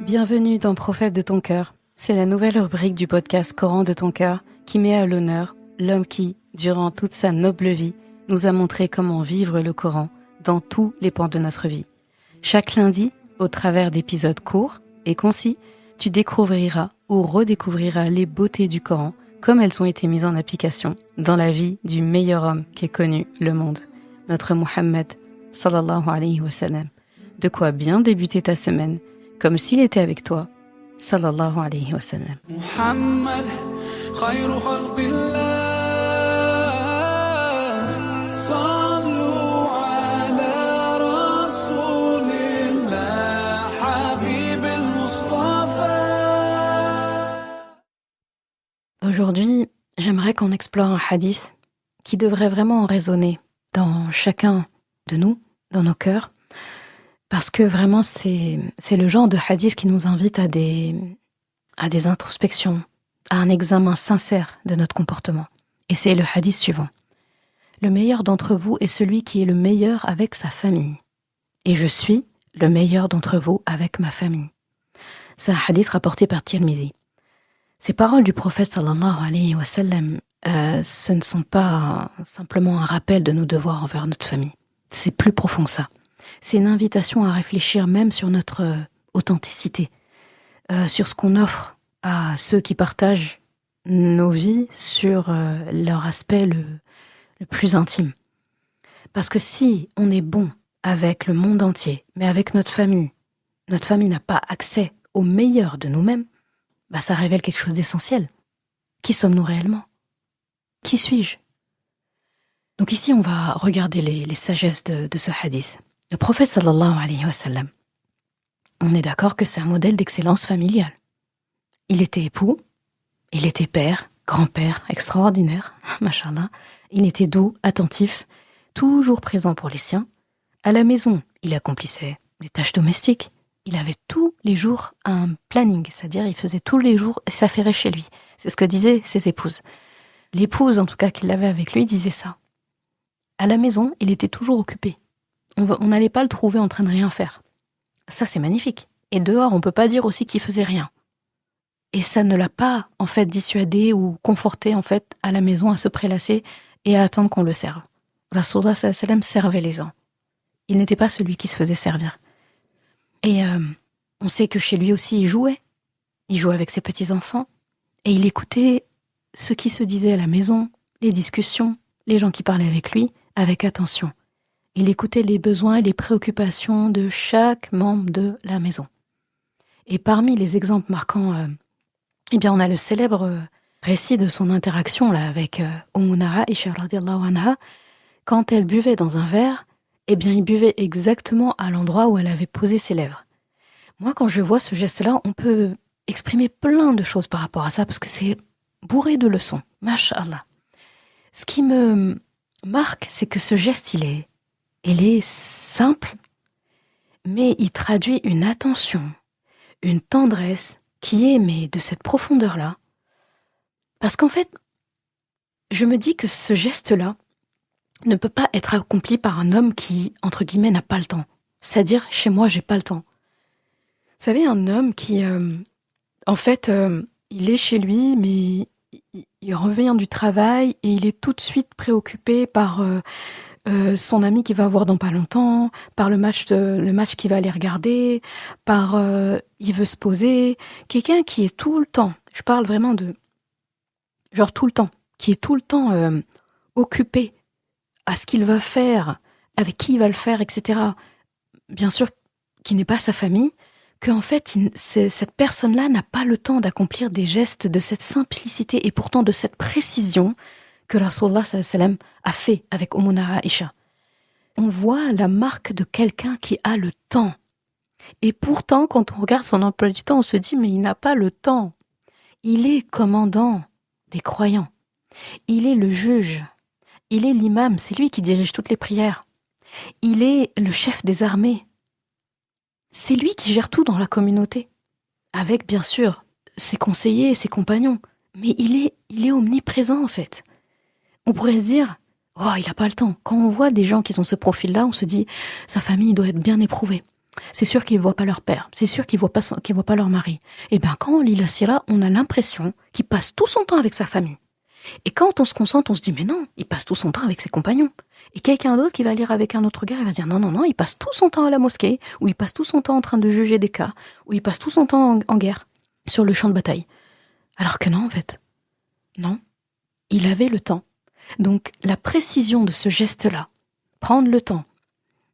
Bienvenue dans Prophète de ton cœur. C'est la nouvelle rubrique du podcast Coran de ton cœur qui met à l'honneur l'homme qui, durant toute sa noble vie, nous a montré comment vivre le Coran dans tous les pans de notre vie. Chaque lundi, au travers d'épisodes courts et concis, tu découvriras ou redécouvriras les beautés du Coran comme elles ont été mises en application dans la vie du meilleur homme qu'ait connu le monde, notre Muhammad sallallahu alayhi wa sallam. De quoi bien débuter ta semaine, comme s'il était avec toi, sallallahu alayhi wa sallam. Muhammad, khayru khalqillah, sallu ala rasulillah, habib al-Mustafa. Aujourd'hui, j'aimerais qu'on explore un hadith qui devrait vraiment résonner dans chacun de nous, dans nos cœurs, parce que vraiment c'est le genre de hadith qui nous invite à des introspections, à un examen sincère de notre comportement. Et c'est le hadith suivant. Le meilleur d'entre vous est celui qui est le meilleur avec sa famille. Et je suis le meilleur d'entre vous avec ma famille. C'est un hadith rapporté par Tirmidhi. Ces paroles du prophète sallallahu alayhi wa sallam, ce ne sont pas simplement un rappel de nos devoirs envers notre famille. C'est plus profond que ça. C'est une invitation à réfléchir même sur notre authenticité, sur ce qu'on offre à ceux qui partagent nos vies, sur leur aspect le plus intime. Parce que si on est bon avec le monde entier, mais avec notre famille n'a pas accès au meilleur de nous-mêmes, ça révèle quelque chose d'essentiel. Qui sommes-nous réellement ? Qui suis-je ? Donc ici, on va regarder les sagesses de ce hadith. Le prophète sallallahu alayhi wa sallam, on est d'accord que c'est un modèle d'excellence familiale. Il était époux, il était père, grand-père, extraordinaire, mashallah. Il était doux, attentif, toujours présent pour les siens. À la maison, il accomplissait les tâches domestiques. Il avait tous les jours un planning, c'est-à-dire il faisait tous les jours et s'affairait chez lui. C'est ce que disaient ses épouses. L'épouse, en tout cas, qu'il avait avec lui, disait ça. À la maison, il était toujours occupé. On n'allait pas le trouver en train de rien faire. Ça, c'est magnifique. Et dehors, on peut pas dire aussi qu'il faisait rien. Et ça ne l'a pas, en fait, dissuadé ou conforté, en fait, à la maison, à se prélasser et à attendre qu'on le serve. Rasulullah sallallahu alayhi wa sallam servait les gens. Il n'était pas celui qui se faisait servir. Et on sait que chez lui aussi, il jouait. Il jouait avec ses petits-enfants. Et il écoutait ce qui se disait à la maison, les discussions, les gens qui parlaient avec lui, avec attention. Il écoutait les besoins et les préoccupations de chaque membre de la maison. Et parmi les exemples marquants, on a le célèbre récit de son interaction là avec Ummuna Aïcha radiyallahu anha. Quand elle buvait dans un verre, il buvait exactement à l'endroit où elle avait posé ses lèvres. Moi, quand je vois ce geste-là, on peut exprimer plein de choses par rapport à ça, parce que c'est bourré de leçons. Masha'Allah. Ce qui me marque, c'est que ce geste, il est simple, mais il traduit une attention, une tendresse qui est de cette profondeur-là. Parce qu'en fait, je me dis que ce geste-là ne peut pas être accompli par un homme qui, entre guillemets, n'a pas le temps. C'est-à-dire, chez moi, j'ai pas le temps. Vous savez, un homme qui, il est chez lui, mais il revient du travail et il est tout de suite préoccupé par son ami qu'il va voir dans pas longtemps, par le match qu'il va aller regarder, par il veut se poser. Quelqu'un qui est tout le temps, je parle vraiment de genre tout le temps, qui est tout le temps occupé à ce qu'il va faire, avec qui il va le faire, etc. Bien sûr, qui n'est pas sa famille, qu'en fait, cette personne-là n'a pas le temps d'accomplir des gestes de cette simplicité et pourtant de cette précision que Rasulullah sallallahu alayhi wa sallam a fait avec Ummuna Aïcha. On voit la marque de quelqu'un qui a le temps. Et pourtant, quand on regarde son emploi du temps, on se dit, mais il n'a pas le temps. Il est commandant des croyants. Il est le juge. Il est l'imam, c'est lui qui dirige toutes les prières. Il est le chef des armées. C'est lui qui gère tout dans la communauté. Avec, bien sûr, ses conseillers et ses compagnons. Mais il est omniprésent, en fait. On pourrait se dire, Oh, il n'a pas le temps. Quand on voit des gens qui ont ce profil-là, on se dit, sa famille doit être bien éprouvée. C'est sûr qu'ils ne voient pas leur père. C'est sûr qu'ils ne voient pas leur mari. Et bien, quand on lit la sira, on a l'impression qu'il passe tout son temps avec sa famille. Et quand on se concentre, on se dit, mais non, il passe tout son temps avec ses compagnons. Et quelqu'un d'autre qui va lire avec un autre gars, il va dire, non, non, non, il passe tout son temps à la mosquée, ou il passe tout son temps en train de juger des cas, ou il passe tout son temps en guerre, sur le champ de bataille. Alors que non, en fait. Non. Il avait le temps. Donc, la précision de ce geste-là, prendre le temps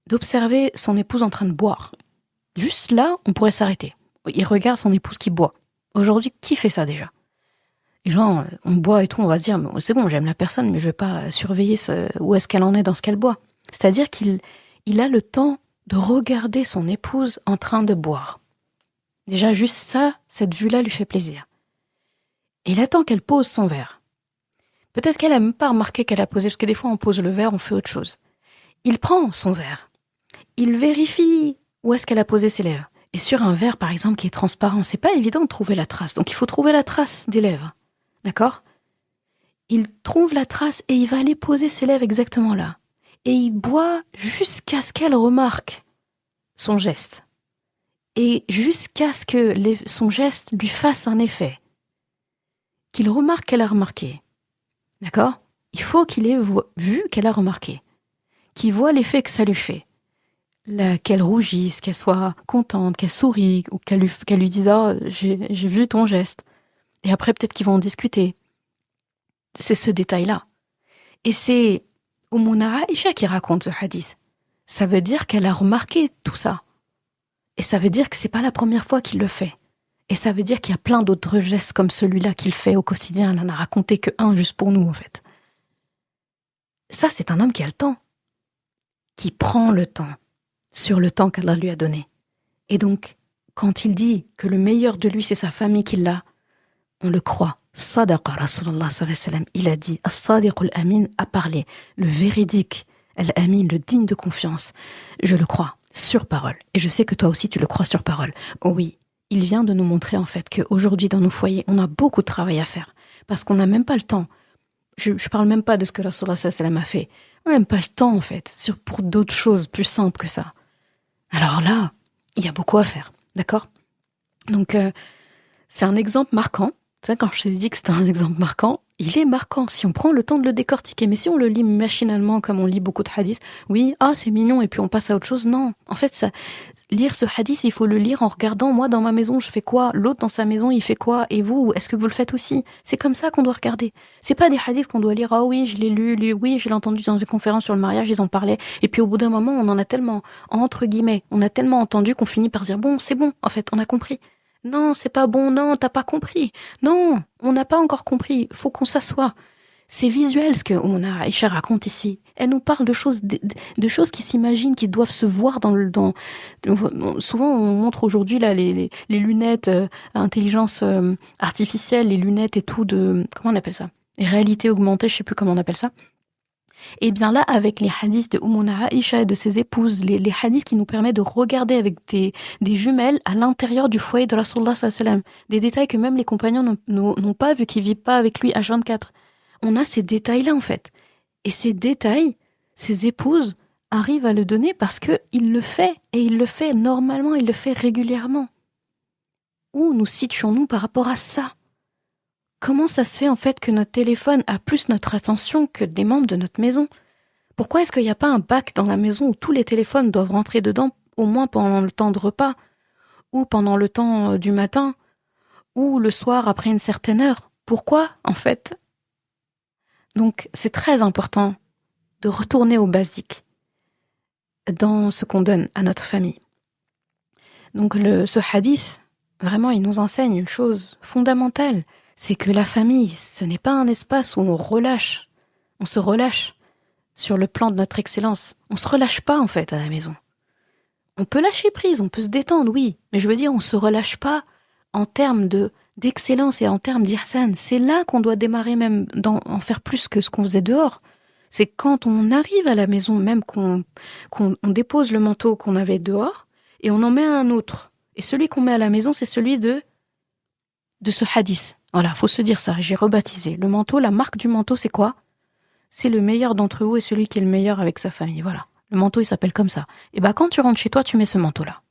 d'observer son épouse en train de boire. Juste là, on pourrait s'arrêter. Il regarde son épouse qui boit. Aujourd'hui, qui fait ça déjà ? Les gens, on boit et tout, on va se dire, c'est bon, j'aime la personne, mais je vais pas surveiller où est-ce qu'elle en est dans ce qu'elle boit. C'est-à-dire qu'il a le temps de regarder son épouse en train de boire. Déjà, juste ça, cette vue-là lui fait plaisir. Et il attend qu'elle pose son verre. Peut-être qu'elle n'a même pas remarqué qu'elle a posé, parce que des fois, on pose le verre, on fait autre chose. Il prend son verre. Il vérifie où est-ce qu'elle a posé ses lèvres. Et sur un verre, par exemple, qui est transparent, c'est pas évident de trouver la trace. Donc, il faut trouver la trace des lèvres. D'accord ? Il trouve la trace et il va aller poser ses lèvres exactement là. Et il boit jusqu'à ce qu'elle remarque son geste. Et jusqu'à ce que son geste lui fasse un effet. Qu'il remarque qu'elle a remarqué. D'accord ? Il faut qu'il ait vu qu'elle a remarqué. Qu'il voit l'effet que ça lui fait. Qu'elle rougisse, qu'elle soit contente, qu'elle sourie, ou qu'elle lui dise « Oh, j'ai vu ton geste ». Et après, peut-être qu'ils vont en discuter. C'est ce détail-là. Et c'est Oumouna Aïcha qui raconte ce hadith. Ça veut dire qu'elle a remarqué tout ça. Et ça veut dire que c'est pas la première fois qu'il le fait. Et ça veut dire qu'il y a plein d'autres gestes comme celui-là qu'il fait au quotidien. Elle n'en a raconté qu'un juste pour nous, en fait. Ça, c'est un homme qui a le temps. Qui prend le temps. Sur le temps qu'Allah lui a donné. Et donc, quand il dit que le meilleur de lui, c'est sa famille qui l'a, on le croit. Sadaqa Rasulullah sallallahu alayhi wa sallam. Il a dit, As-Sadiq al-Amin a parlé. Le véridique, al-Amin, le digne de confiance. Je le crois, sur parole. Et je sais que toi aussi, tu le crois sur parole. Oh oui, il vient de nous montrer en fait qu'aujourd'hui, dans nos foyers, on a beaucoup de travail à faire. Parce qu'on n'a même pas le temps. Je parle même pas de ce que Rasulullah sallallahu alayhi wa sallam a fait. On n'a même pas le temps en fait, pour d'autres choses plus simples que ça. Alors là, il y a beaucoup à faire, d'accord ? Donc, c'est un exemple marquant. Tu sais, quand je t'ai dit que c'était un exemple marquant, il est marquant si on prend le temps de le décortiquer. Mais si on le lit machinalement, comme on lit beaucoup de hadiths, oui, c'est mignon, et puis on passe à autre chose. Non, en fait, lire ce hadith, il faut le lire en regardant, moi, dans ma maison, je fais quoi ? L'autre, dans sa maison, il fait quoi ? Et vous, est-ce que vous le faites aussi ? C'est comme ça qu'on doit regarder. C'est pas des hadiths qu'on doit lire, oui, je l'ai lu, oui, je l'ai entendu dans une conférence sur le mariage, ils en parlaient. Et puis au bout d'un moment, on en a tellement, entre guillemets, on a tellement entendu qu'on finit par dire, bon, c'est bon, en fait, on a compris. Non, c'est pas bon, non, t'as pas compris. Non, on n'a pas encore compris, faut qu'on s'assoie. C'est visuel ce que Oumouna Aïcha raconte ici. Elle nous parle de choses qui s'imaginent, qui doivent se voir souvent on montre aujourd'hui là les lunettes à intelligence artificielle, les lunettes et tout comment on appelle ça ? Réalité augmentée, je sais plus comment on appelle ça. Et bien là, avec les hadiths de Oumouna Aïcha et de ses épouses, les hadiths qui nous permettent de regarder avec des jumelles à l'intérieur du foyer de Rasulullah sallallahu alayhi wa sallam, des détails que même les compagnons n'ont pas vu, qu'ils vivent pas avec lui H24. On a ces détails-là en fait. Et ces détails, ces épouses arrivent à le donner parce qu'il le fait, et il le fait normalement, il le fait régulièrement. Où nous situons-nous par rapport à ça ? Comment ça se fait en fait que notre téléphone a plus notre attention que des membres de notre maison ? Pourquoi est-ce qu'il n'y a pas un bac dans la maison où tous les téléphones doivent rentrer dedans, au moins pendant le temps de repas, ou pendant le temps du matin, ou le soir après une certaine heure ? Pourquoi en fait ? Donc c'est très important de retourner au basique dans ce qu'on donne à notre famille. Donc ce hadith, vraiment il nous enseigne une chose fondamentale. C'est que la famille, ce n'est pas un espace où on se relâche sur le plan de notre excellence. On se relâche pas en fait à la maison. On peut lâcher prise, on peut se détendre, oui, mais je veux dire, on se relâche pas en termes d'excellence et en termes d'ihsan. C'est là qu'on doit démarrer même en faire plus que ce qu'on faisait dehors. C'est quand on arrive à la maison, même qu'on dépose le manteau qu'on avait dehors et on en met un autre. Et celui qu'on met à la maison, c'est celui de ce hadith. Voilà, faut se dire ça, j'ai rebaptisé. Le manteau, la marque du manteau, c'est quoi ? c'est le meilleur d'entre vous et celui qui est le meilleur avec sa famille. Voilà. Le manteau, il s'appelle comme ça. Et quand tu rentres chez toi, tu mets ce manteau-là.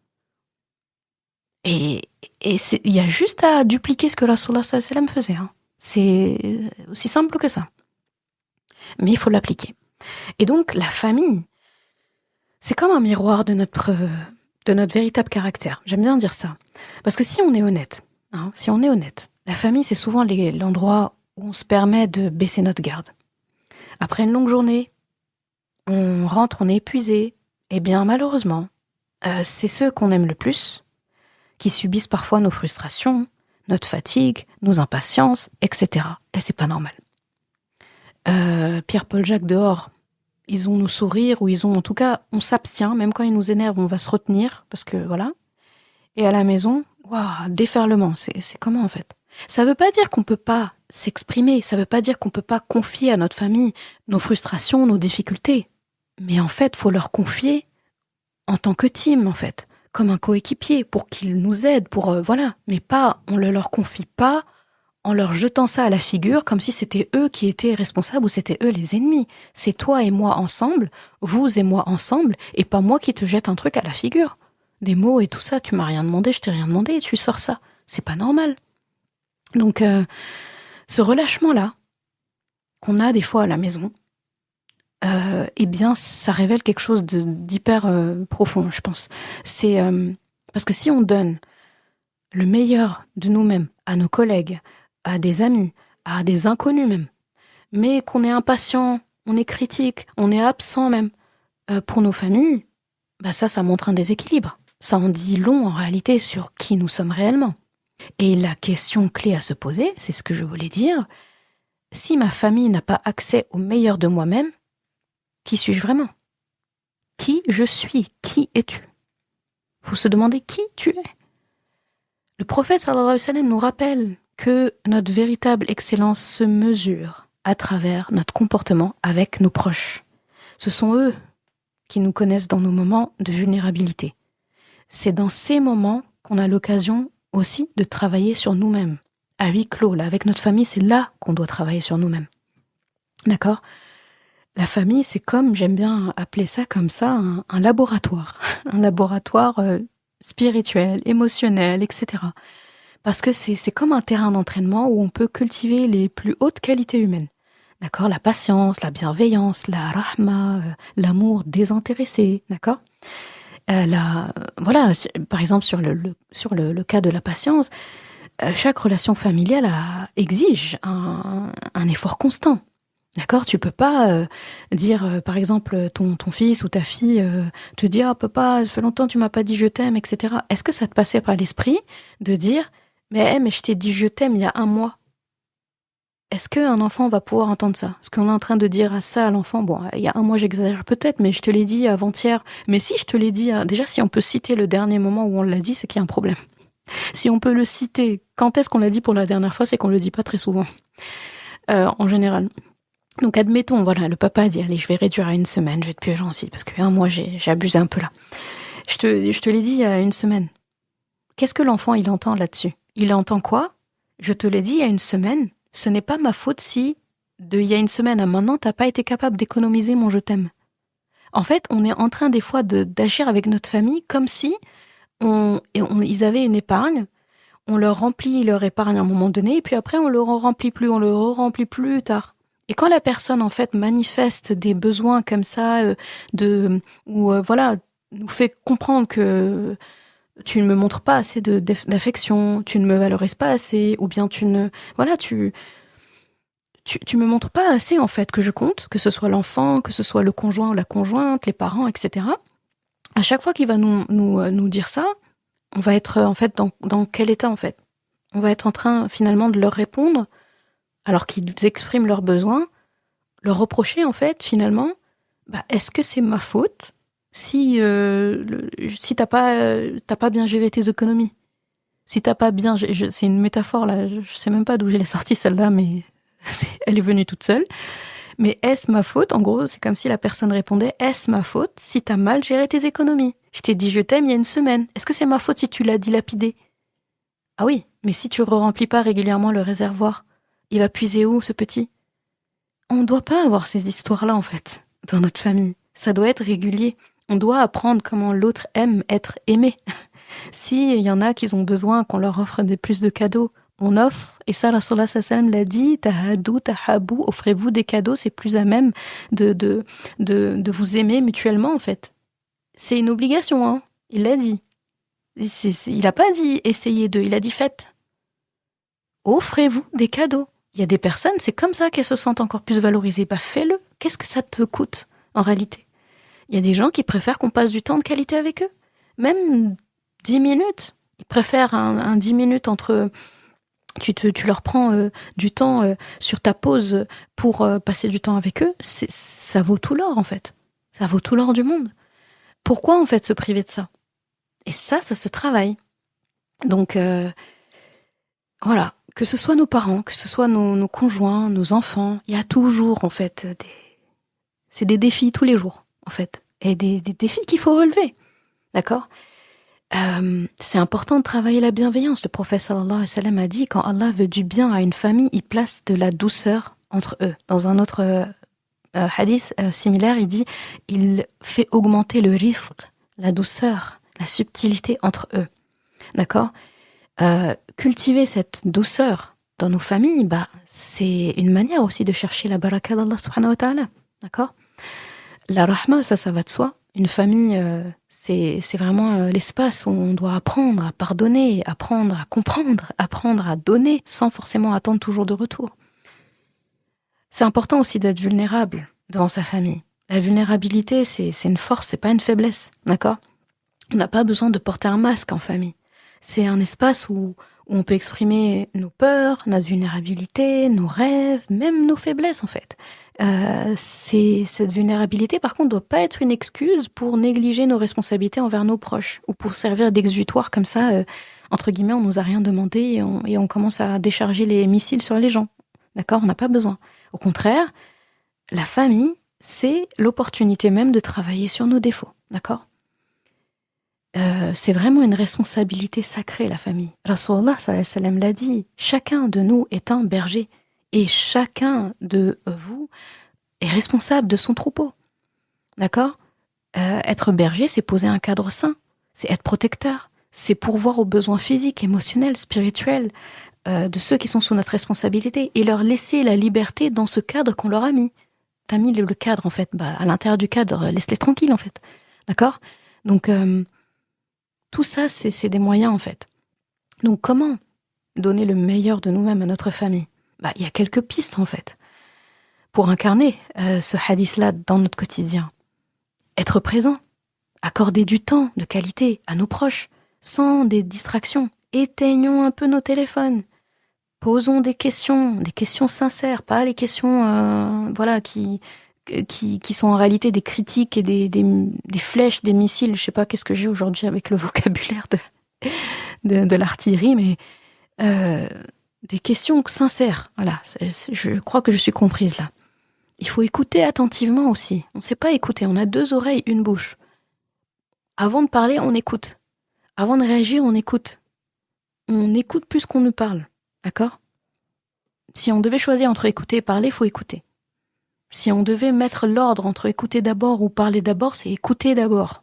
Et il y a juste à dupliquer ce que Rasulullah sallallahu alayhi wa sallam faisait. Hein. C'est aussi simple que ça. Mais il faut l'appliquer. Et donc, la famille, c'est comme un miroir de notre véritable caractère. J'aime bien dire ça. Parce que si on est honnête, la famille, c'est souvent l'endroit où on se permet de baisser notre garde. Après une longue journée, on rentre, on est épuisé. Eh bien, malheureusement, c'est ceux qu'on aime le plus qui subissent parfois nos frustrations, notre fatigue, nos impatiences, etc. Et c'est pas normal. Pierre, Paul, Jacques dehors, ils ont nos sourires, ou en tout cas, on s'abstient, même quand ils nous énervent, on va se retenir, parce que voilà. Et à la maison, waouh, déferlement, c'est comment en fait? Ça veut pas dire qu'on peut pas s'exprimer, ça veut pas dire qu'on peut pas confier à notre famille nos frustrations, nos difficultés. Mais en fait, faut leur confier en tant que team, en fait, comme un coéquipier, pour qu'ils nous aident, voilà. Mais pas, on ne leur confie pas en leur jetant ça à la figure comme si c'était eux qui étaient responsables ou c'était eux les ennemis. C'est toi et moi ensemble, vous et moi ensemble, et pas moi qui te jette un truc à la figure. Des mots et tout ça, tu m'as rien demandé, je t'ai rien demandé, et tu sors ça. C'est pas normal. Donc, ce relâchement-là, qu'on a des fois à la maison, eh bien, ça révèle quelque chose d'hyper profond, je pense. C'est parce que si on donne le meilleur de nous-mêmes à nos collègues, à des amis, à des inconnus même, mais qu'on est impatient, on est critique, on est absent même pour nos familles, ça montre un déséquilibre. Ça en dit long en réalité sur qui nous sommes réellement. Et la question clé à se poser, c'est ce que je voulais dire, si ma famille n'a pas accès au meilleur de moi-même, qui suis-je vraiment? Qui je suis? Qui es-tu? Il faut se demander qui tu es. Le prophète sallallahu alayhi wa sallam nous rappelle que notre véritable excellence se mesure à travers notre comportement avec nos proches. Ce sont eux qui nous connaissent dans nos moments de vulnérabilité. C'est dans ces moments qu'on a l'occasion aussi de travailler sur nous-mêmes. À huis clos, là, avec notre famille, c'est là qu'on doit travailler sur nous-mêmes. D'accord ? La famille, c'est comme, j'aime bien appeler ça comme ça, un laboratoire. Un laboratoire spirituel, émotionnel, etc. Parce que c'est comme un terrain d'entraînement où on peut cultiver les plus hautes qualités humaines. D'accord ? La patience, la bienveillance, la rahma, l'amour désintéressé, d'accord ? Voilà, par exemple, sur le cas de la patience, chaque relation familiale exige un effort constant. D'accord, tu peux pas dire, par exemple, ton fils ou ta fille te dit « Ah, papa, ça fait longtemps que tu m'as pas dit je t'aime, etc. » Est-ce que ça te passait par l'esprit de dire « Mais je t'ai dit je t'aime il y a 1 mois ». Est-ce qu'un enfant va pouvoir entendre ça? Est-ce qu'on est en train de dire ça à l'enfant? Bon, il y a 1 mois, j'exagère peut-être, mais je te l'ai dit avant-hier. Mais si je te l'ai dit, déjà, si on peut citer le dernier moment où on l'a dit, c'est qu'il y a un problème. Si on peut le citer, quand est-ce qu'on l'a dit pour la dernière fois, c'est qu'on le dit pas très souvent, en général. Donc admettons, voilà, le papa dit, allez, je vais réduire à 1 semaine, je vais être plus gentil, parce que 1 mois, j'ai abusé un peu là. Je te l'ai dit il y a 1 semaine. Qu'est-ce que l'enfant, il entend là-dessus? Il entend quoi? Je te l'ai dit il y a 1 semaine, ce n'est pas ma faute si, il y a 1 semaine à maintenant, t'as pas été capable d'économiser mon je t'aime. En fait, on est en train des fois d'agir avec notre famille comme si ils avaient une épargne, on leur remplit leur épargne à un moment donné, et puis après on le remplit plus tard. Et quand la personne en fait manifeste des besoins comme ça, voilà, nous fait comprendre que tu ne me montres pas assez d'affection, tu ne me valorises pas assez, ou bien tu me montres pas assez en fait que je compte, que ce soit l'enfant, que ce soit le conjoint ou la conjointe, les parents, etc. À chaque fois qu'il va nous dire ça, on va être en fait dans quel état en fait? On va être en train finalement de leur répondre alors qu'ils expriment leurs besoins, leur reprocher en fait finalement, est-ce que c'est ma faute si t'as pas bien géré tes économies, si t'as pas bien, c'est une métaphore là, je sais même pas d'où je l'ai sortie celle-là, mais elle est venue toute seule. Mais est-ce ma faute? En gros, c'est comme si la personne répondait, est-ce ma faute si t'as mal géré tes économies? Je t'ai dit je t'aime il y a 1 semaine. Est-ce que c'est ma faute si tu l'as dilapidé? Ah oui, mais si tu remplis pas régulièrement le réservoir, il va puiser où ce petit? On ne doit pas avoir ces histoires-là, en fait, dans notre famille. Ça doit être régulier. On doit apprendre comment l'autre aime être aimé. S'il y en a qui ont besoin qu'on leur offre plus de cadeaux, on offre. Et ça, Rasulullah sallam l'a dit, tahadou, tahabou, offrez-vous des cadeaux, c'est plus à même de vous aimer mutuellement, en fait. C'est une obligation, hein. Il l'a dit. Il n'a pas dit essayez de, il a dit faites. Offrez-vous des cadeaux. Il y a des personnes, c'est comme ça qu'elles se sentent encore plus valorisées. Bah fais-le. Qu'est-ce que ça te coûte, en réalité? Il y a des gens qui préfèrent qu'on passe du temps de qualité avec eux. Même 10 minutes. Ils préfèrent un 10 minutes entre... Tu leur prends du temps sur ta pause pour passer du temps avec eux. Ça vaut tout l'or, en fait. Ça vaut tout l'or du monde. Pourquoi, en fait, se priver de ça? Et ça se travaille. Donc, voilà. Que ce soit nos parents, que ce soit nos conjoints, nos enfants, il y a toujours, en fait, c'est des défis tous les jours, en fait. Et des défis qu'il faut relever. D'accord? C'est important de travailler la bienveillance. Le prophète sallallahu alayhi wa sallam a dit, quand Allah veut du bien à une famille, il place de la douceur entre eux. Dans un autre hadith similaire, il dit, il fait augmenter le rifq, la douceur, la subtilité entre eux. D'accord? Cultiver cette douceur dans nos familles, bah, c'est une manière aussi de chercher la baraka d'Allah subhanahu wa ta'ala. D'accord? La rahma, ça va de soi. Une famille, c'est vraiment l'espace où on doit apprendre à pardonner, apprendre à comprendre, apprendre à donner sans forcément attendre toujours de retour. C'est important aussi d'être vulnérable devant sa famille. La vulnérabilité, c'est une force, c'est pas une faiblesse. D'accord? On n'a pas besoin de porter un masque en famille. C'est un espace où on peut exprimer nos peurs, notre vulnérabilité, nos rêves, même nos faiblesses en fait. Cette vulnérabilité, par contre, ne doit pas être une excuse pour négliger nos responsabilités envers nos proches ou pour servir d'exutoire comme ça, entre guillemets, on nous a rien demandé et on commence à décharger les missiles sur les gens. D'accord? On n'a pas besoin. Au contraire, la famille, c'est l'opportunité même de travailler sur nos défauts. D'accord? C'est vraiment une responsabilité sacrée, la famille. Rasulullah sallallahu alayhi wa sallam l'a dit, chacun de nous est un berger et chacun de vous est responsable de son troupeau. D'accord? Être berger, c'est poser un cadre sain, c'est être protecteur, c'est pourvoir aux besoins physiques, émotionnels, spirituels de ceux qui sont sous notre responsabilité et leur laisser la liberté dans ce cadre qu'on leur a mis. T'as mis le cadre, en fait, bah, à l'intérieur du cadre, laisse-les tranquilles, en fait. D'accord? Donc, tout ça, c'est des moyens, en fait. Donc, comment donner le meilleur de nous-mêmes à notre famille? Bah, il y a quelques pistes, en fait, pour incarner ce hadith-là dans notre quotidien. Être présent, accorder du temps de qualité à nos proches, sans des distractions. Éteignons un peu nos téléphones. Posons des questions sincères, pas les questions voilà, qui sont en réalité des critiques et des flèches, des missiles. Je sais pas qu'est-ce que j'ai aujourd'hui avec le vocabulaire de l'artillerie, mais des questions sincères. Voilà, je crois que je suis comprise là. Il faut écouter attentivement aussi. On ne sait pas écouter, on a 2 oreilles, une bouche. Avant de parler, on écoute. Avant de réagir, on écoute. On écoute plus qu'on ne parle. D'accord? Si on devait choisir entre écouter et parler, il faut écouter. Si on devait mettre l'ordre entre écouter d'abord ou parler d'abord, c'est écouter d'abord.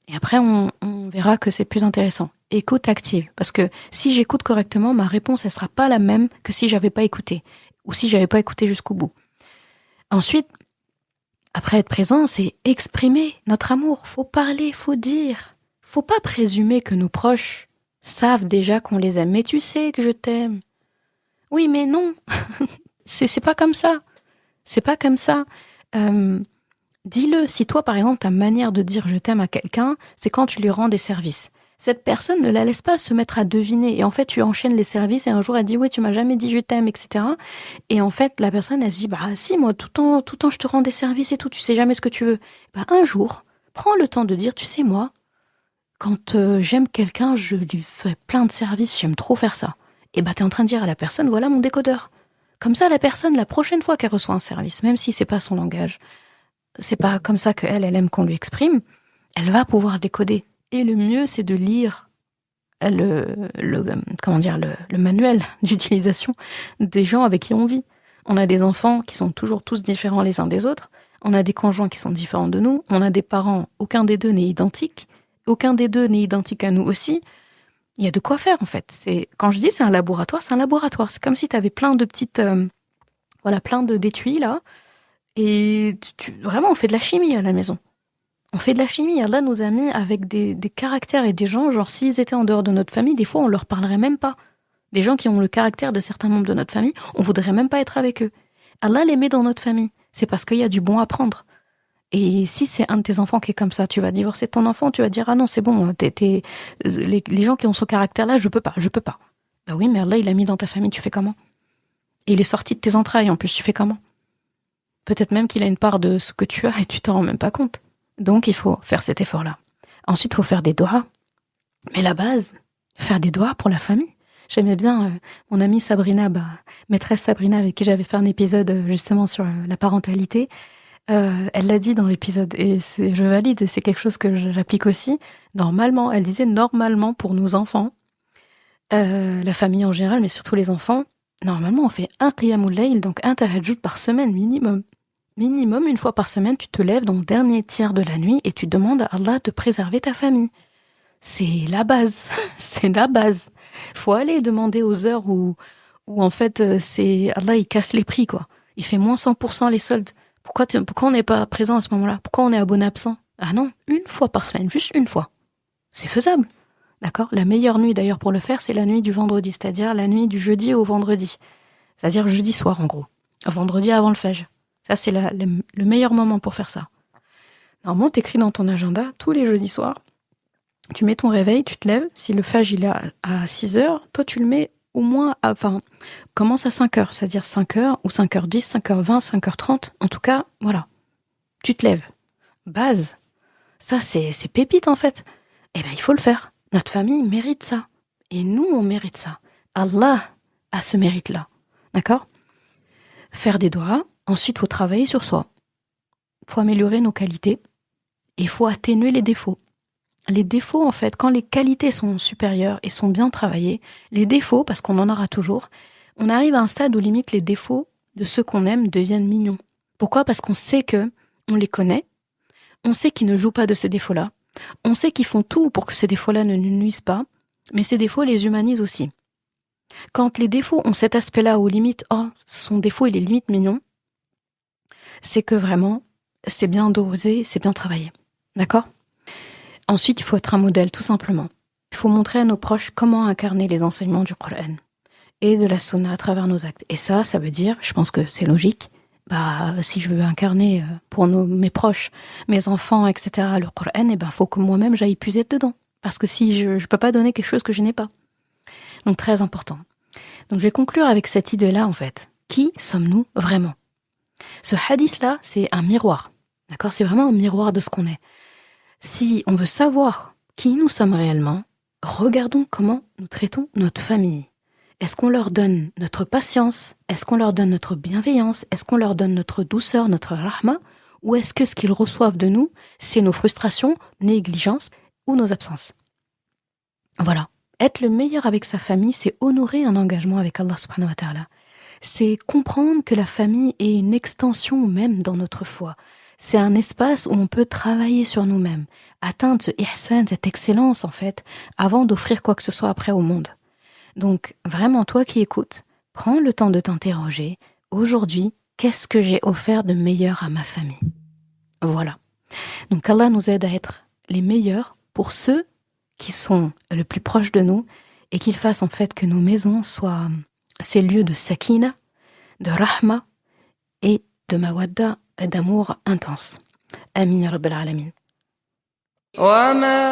Et après, on verra que c'est plus intéressant. Écoute active. Parce que si j'écoute correctement, ma réponse, elle sera pas la même que si j'avais pas écouté. Ou si j'avais pas écouté jusqu'au bout. Ensuite, après être présent, c'est exprimer notre amour. Faut parler, faut dire. Faut pas présumer que nos proches savent déjà qu'on les aime. Mais tu sais que je t'aime. Oui, mais non. c'est pas comme ça. C'est pas comme ça. Dis-le. Si toi, par exemple, ta manière de dire je t'aime à quelqu'un, c'est quand tu lui rends des services. Cette personne ne la laisse pas se mettre à deviner. Et en fait, tu enchaînes les services et un jour, elle dit, ouais, tu m'as jamais dit je t'aime, etc. Et en fait, la personne, elle se dit, bah si, moi, tout le temps, je te rends des services et tout, tu sais jamais ce que tu veux. Bah, un jour, prends le temps de dire, tu sais, moi, quand j'aime quelqu'un, je lui fais plein de services, j'aime trop faire ça. Et bah, t'es en train de dire à la personne, voilà mon décodeur. Comme ça, la personne, la prochaine fois qu'elle reçoit un service, même si c'est pas son langage, c'est pas comme ça qu'elle aime qu'on lui exprime, elle va pouvoir décoder. Et le mieux, c'est de lire le manuel d'utilisation des gens avec qui on vit. On a des enfants qui sont toujours tous différents les uns des autres. On a des conjoints qui sont différents de nous. On a des parents, aucun des deux n'est identique. Aucun des deux n'est identique à nous aussi. Il y a de quoi faire, en fait. Quand je dis c'est un laboratoire, c'est un laboratoire. C'est comme si tu avais plein de petites... plein d'étuis, là. Et vraiment, on fait de la chimie à la maison. On fait de la chimie. Allah nous a mis avec des caractères et des gens, genre s'ils étaient en dehors de notre famille, des fois on leur parlerait même pas. Des gens qui ont le caractère de certains membres de notre famille, on voudrait même pas être avec eux. Allah les met dans notre famille. C'est parce qu'il y a du bon à prendre. Et si c'est un de tes enfants qui est comme ça, tu vas divorcer de ton enfant, tu vas dire ah non c'est bon, les gens qui ont ce caractère-là, je peux pas. Bah oui, mais Allah il l'a mis dans ta famille, tu fais comment? Et il est sorti de tes entrailles en plus, tu fais comment? Peut-être même qu'il a une part de ce que tu as et tu t'en rends même pas compte. Donc il faut faire cet effort-là. Ensuite, il faut faire des doigts. Mais la base, faire des doigts pour la famille. J'aimais bien mon amie Sabrina, maîtresse Sabrina, avec qui j'avais fait un épisode justement sur la parentalité. Elle l'a dit dans l'épisode, et je valide, c'est quelque chose que j'applique aussi. Normalement, elle disait normalement pour nos enfants, la famille en général, mais surtout les enfants, normalement on fait un qiyamul layl, donc un tahajjud par semaine minimum. Minimum, une fois par semaine, tu te lèves dans le dernier tiers de la nuit et tu demandes à Allah de préserver ta famille. C'est la base, c'est la base. Faut aller demander aux heures où en fait, Allah il casse les prix, quoi. Il fait moins 100% les soldes. Pourquoi on n'est pas présent à ce moment-là? Pourquoi on est abonné absent? Ah non, une fois par semaine, juste une fois. C'est faisable. D'accord? La meilleure nuit d'ailleurs pour le faire, c'est la nuit du vendredi, c'est-à-dire la nuit du jeudi au vendredi. C'est-à-dire jeudi soir en gros. Vendredi avant le fajr. Ça, c'est le meilleur moment pour faire ça. Normalement, t'écris dans ton agenda, tous les jeudis soirs, tu mets ton réveil, tu te lèves, si le fajr il est à 6 heures, toi tu le mets au moins, commence à 5 heures, c'est-à-dire 5 heures ou 5h10, 5h20, 5h30, en tout cas, voilà. Tu te lèves. Base. Ça, c'est pépite en fait. Eh bien, il faut le faire. Notre famille mérite ça. Et nous, on mérite ça. Allah a ce mérite-là. D'accord? Faire des doigts. Ensuite, il faut travailler sur soi. Il faut améliorer nos qualités. Et il faut atténuer les défauts. Les défauts, en fait, quand les qualités sont supérieures et sont bien travaillées, les défauts, parce qu'on en aura toujours, on arrive à un stade où limite les défauts de ceux qu'on aime deviennent mignons. Pourquoi? Parce qu'on sait on les connaît, on sait qu'ils ne jouent pas de ces défauts-là, on sait qu'ils font tout pour que ces défauts-là ne nous nuisent pas, mais ces défauts les humanisent aussi. Quand les défauts ont cet aspect-là où limite, son défaut il est limite mignon, c'est que vraiment, c'est bien dosé, c'est bien travaillé. D'accord? Ensuite, il faut être un modèle, tout simplement. Il faut montrer à nos proches comment incarner les enseignements du Coran et de la Sunna à travers nos actes. Et ça veut dire, je pense que c'est logique, si je veux incarner pour mes proches, mes enfants, etc., le Coran, faut que moi-même j'aille puiser dedans. Parce que si je peux pas donner quelque chose que je n'ai pas. Donc, très important. Donc, je vais conclure avec cette idée-là, en fait. Qui sommes-nous vraiment? Ce hadith-là, c'est un miroir. D'accord? C'est vraiment un miroir de ce qu'on est. Si on veut savoir qui nous sommes réellement, regardons comment nous traitons notre famille. Est-ce qu'on leur donne notre patience? Est-ce qu'on leur donne notre bienveillance? Est-ce qu'on leur donne notre douceur, notre rahma? Ou est-ce que ce qu'ils reçoivent de nous, c'est nos frustrations, négligences ou nos absences? Voilà. Être le meilleur avec sa famille, c'est honorer un engagement avec Allah subhanahu wa ta'ala. C'est comprendre que la famille est une extension même dans notre foi. C'est un espace où on peut travailler sur nous-mêmes, atteindre ce ihsan, cette excellence en fait, avant d'offrir quoi que ce soit après au monde. Donc vraiment, toi qui écoutes, prends le temps de t'interroger. Aujourd'hui, qu'est-ce que j'ai offert de meilleur à ma famille? Voilà. Donc Allah nous aide à être les meilleurs pour ceux qui sont le plus proches de nous et qu'il fasse en fait que nos maisons soient ces lieux de sakina, de rahma et de mawadda, d'amour intense. Amin ya Rabbal Alamin. وما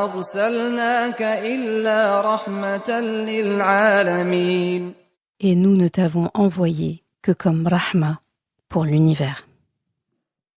أرسلناك إلا رحمة للعالمين. Et nous ne t'avons envoyé que comme rahma pour l'univers.